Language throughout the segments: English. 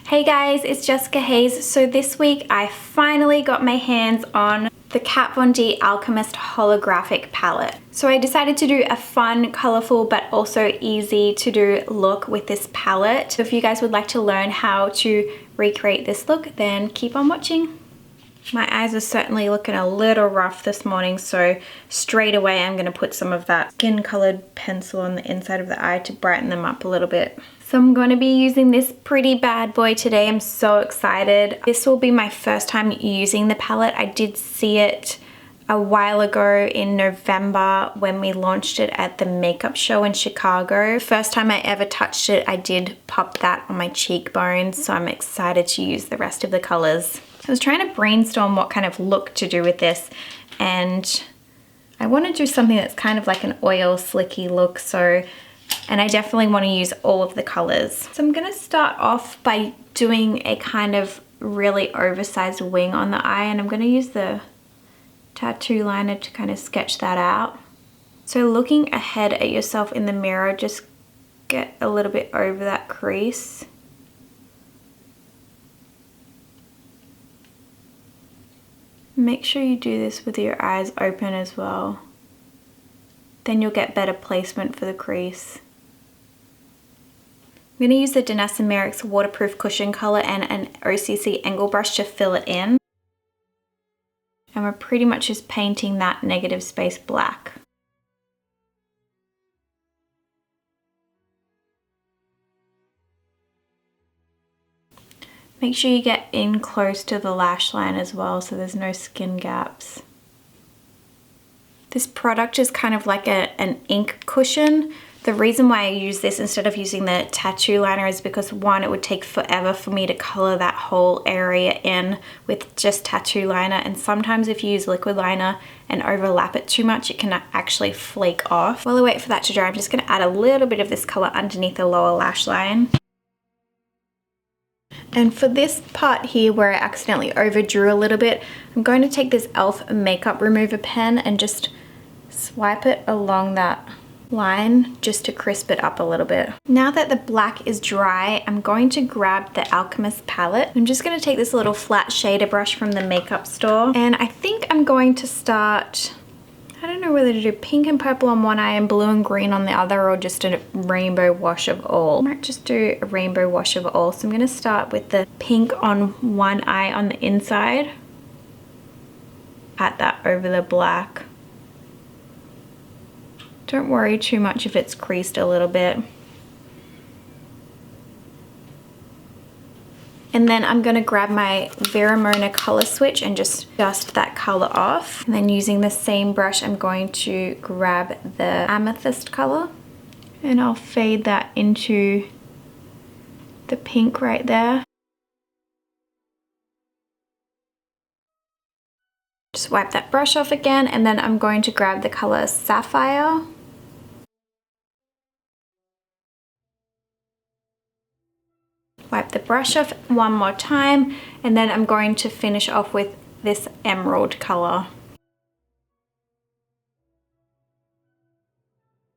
Hey guys, it's Jessica Hayes. So this week I finally got my hands on the Kat Von D Alchemist Holographic palette. So I decided to do a fun, colorful, but also easy to do look with this palette. So if you guys would like to learn how to recreate this look, then keep on watching. My eyes are certainly looking a little rough this morning, so straight away I'm gonna put some of that skin colored pencil on the inside of the eye to brighten them up a little bit. So I'm going to be using this pretty bad boy today. I'm so excited. This will be my first time using the palette. I did see it a while ago in November when we launched it at the makeup show in Chicago. First time I ever touched it, I did pop that on my cheekbones, so I'm excited to use the rest of the colors. I was trying to brainstorm what kind of look to do with this, and I want to do something that's kind of like an oil slicky look, and I definitely want to use all of the colors. So I'm going to start off by doing a kind of really oversized wing on the eye, and I'm going to use the tattoo liner to kind of sketch that out. So looking ahead at yourself in the mirror, just get a little bit over that crease. Make sure you do this with your eyes open as well. Then you'll get better placement for the crease. I'm going to use the Denessameric's waterproof cushion color and an OCC angle brush to fill it in. And we're pretty much just painting that negative space black. Make sure you get in close to the lash line as well so there's no skin gaps. This product is kind of like an ink cushion. The reason why I use this instead of using the tattoo liner is because one, it would take forever for me to color that whole area in with just tattoo liner, and sometimes if you use liquid liner and overlap it too much, it can actually flake off. While I wait for that to dry, I'm just going to add a little bit of this color underneath the lower lash line. And for this part here where I accidentally overdrew a little bit, I'm going to take this e.l.f. makeup remover pen and just swipe it along that line just to crisp it up a little bit. Now that the black is dry, I'm going to grab the Alchemist palette. I'm just going to take this little flat shader brush from the makeup store, and I think I'm going to start, I don't know whether to do pink and purple on one eye and blue and green on the other, or just a rainbow wash of all. I might just do a rainbow wash of all. So I'm going to start with the pink on one eye on the inside. Pat that over the black. Don't worry too much if it's creased a little bit. And then I'm going to grab my Veramona color switch and just dust that color off. And then using the same brush, I'm going to grab the amethyst color and I'll fade that into the pink right there. Just wipe that brush off again, and then I'm going to grab the color Sapphire. Wipe the brush off one more time, and then I'm going to finish off with this emerald color.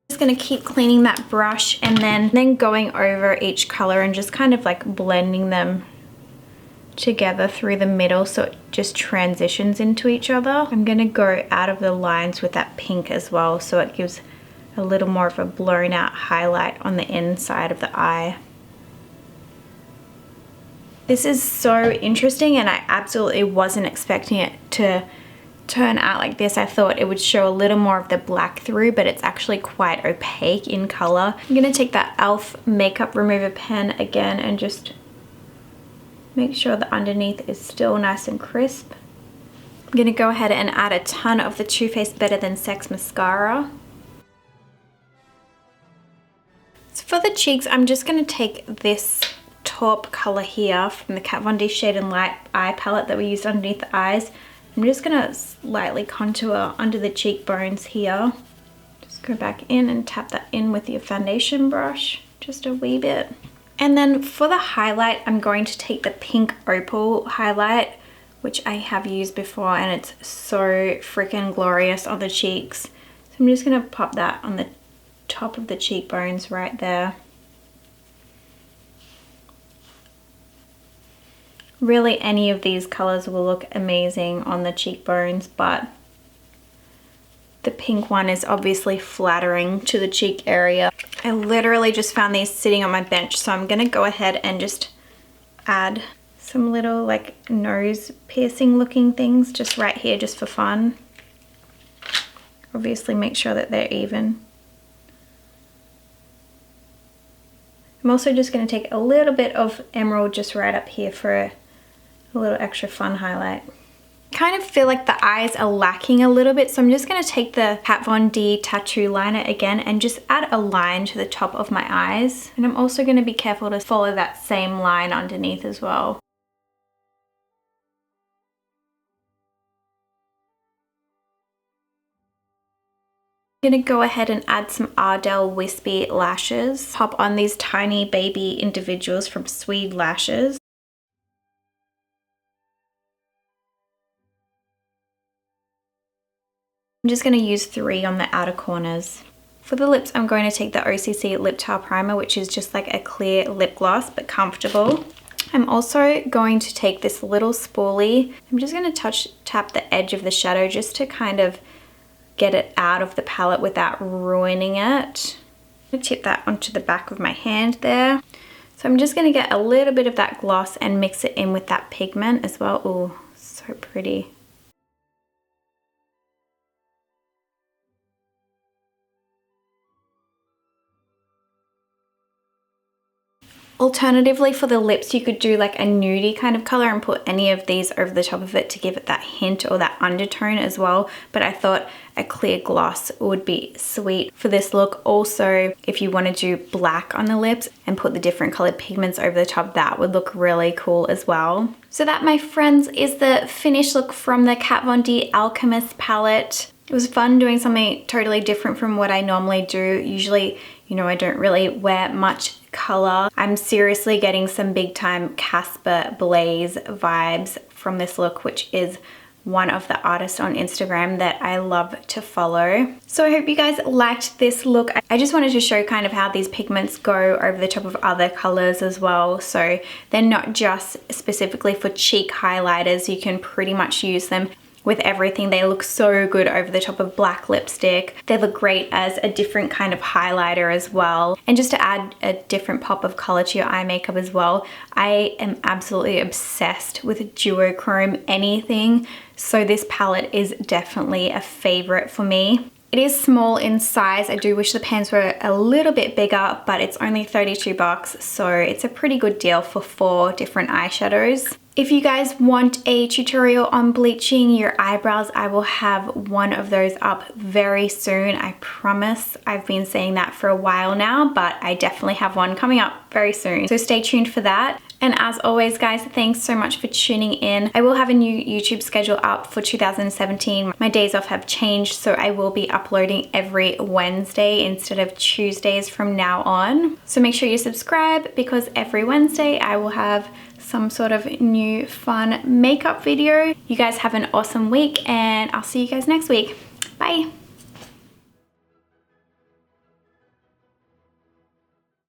Just going to keep cleaning that brush and then going over each color and just kind of like blending them together through the middle so it just transitions into each other. I'm going to go out of the lines with that pink as well so it gives a little more of a blown out highlight on the inside of the eye. This is so interesting, and I absolutely wasn't expecting it to turn out like this. I thought it would show a little more of the black through, but it's actually quite opaque in color. I'm going to take that e.l.f. makeup remover pen again and just make sure the underneath is still nice and crisp. I'm going to go ahead and add a ton of the Too Faced Better Than Sex mascara. So for the cheeks, I'm just going to take this taupe color here from the Kat Von D Shade and Light eye palette that we used underneath the eyes. I'm just going to slightly contour under the cheekbones here. Just go back in and tap that in with your foundation brush, just a wee bit. And then for the highlight, I'm going to take the pink opal highlight, which I have used before, and it's so freaking glorious on the cheeks. So I'm just going to pop that on the top of the cheekbones right there. Really, any of these colors will look amazing on the cheekbones, but the pink one is obviously flattering to the cheek area. I literally just found these sitting on my bench, so I'm gonna go ahead and just add some little like nose piercing looking things just right here, just for fun. Obviously make sure that they're even. I'm also just going to take a little bit of emerald just right up here for a little extra fun highlight. I kind of feel like the eyes are lacking a little bit, so I'm just going to take the Kat Von D tattoo liner again and just add a line to the top of my eyes. And I'm also going to be careful to follow that same line underneath as well. I'm gonna go ahead and add some Ardell Wispy lashes. Pop on these tiny baby individuals from Swede Lashes. I'm just gonna use 3 on the outer corners. For the lips, I'm going to take the OCC Lip Tile Primer, which is just like a clear lip gloss, but comfortable. I'm also going to take this little spoolie. I'm just gonna tap the edge of the shadow just to kind of get it out of the palette without ruining it. I'm gonna tip that onto the back of my hand there. So I'm just gonna get a little bit of that gloss and mix it in with that pigment as well. Oh, so pretty. Alternatively, for the lips, you could do like a nudie kind of color and put any of these over the top of it to give it that hint or that undertone as well. But I thought a clear gloss would be sweet for this look. Also, if you want to do black on the lips and put the different colored pigments over the top, that would look really cool as well. So that, my friends, is the finished look from the Kat Von D Alchemist palette. It was fun doing something totally different from what I normally do. Usually, you know, I don't really wear much color. I'm seriously getting some big time Casper Blaze vibes from this look, which is one of the artists on Instagram that I love to follow. So I hope you guys liked this look. I just wanted to show kind of how these pigments go over the top of other colors as well. So they're not just specifically for cheek highlighters. You can pretty much use them with everything. They look so good over the top of black lipstick. They look great as a different kind of highlighter as well. And just to add a different pop of color to your eye makeup as well. I am absolutely obsessed with duochrome anything. So this palette is definitely a favorite for me. It is small in size. I do wish the pans were a little bit bigger, but it's only 32 bucks. So it's a pretty good deal for 4 different eyeshadows. If you guys want a tutorial on bleaching your eyebrows, I will have one of those up very soon. I promise. I've been saying that for a while now, but I definitely have one coming up very soon. So stay tuned for that. And as always, guys, thanks so much for tuning in. I will have a new YouTube schedule up for 2017. My days off have changed, so I will be uploading every Wednesday instead of Tuesdays from now on. So make sure you subscribe, because every Wednesday I will have some sort of new fun makeup video. You guys have an awesome week, and I'll see you guys next week. Bye.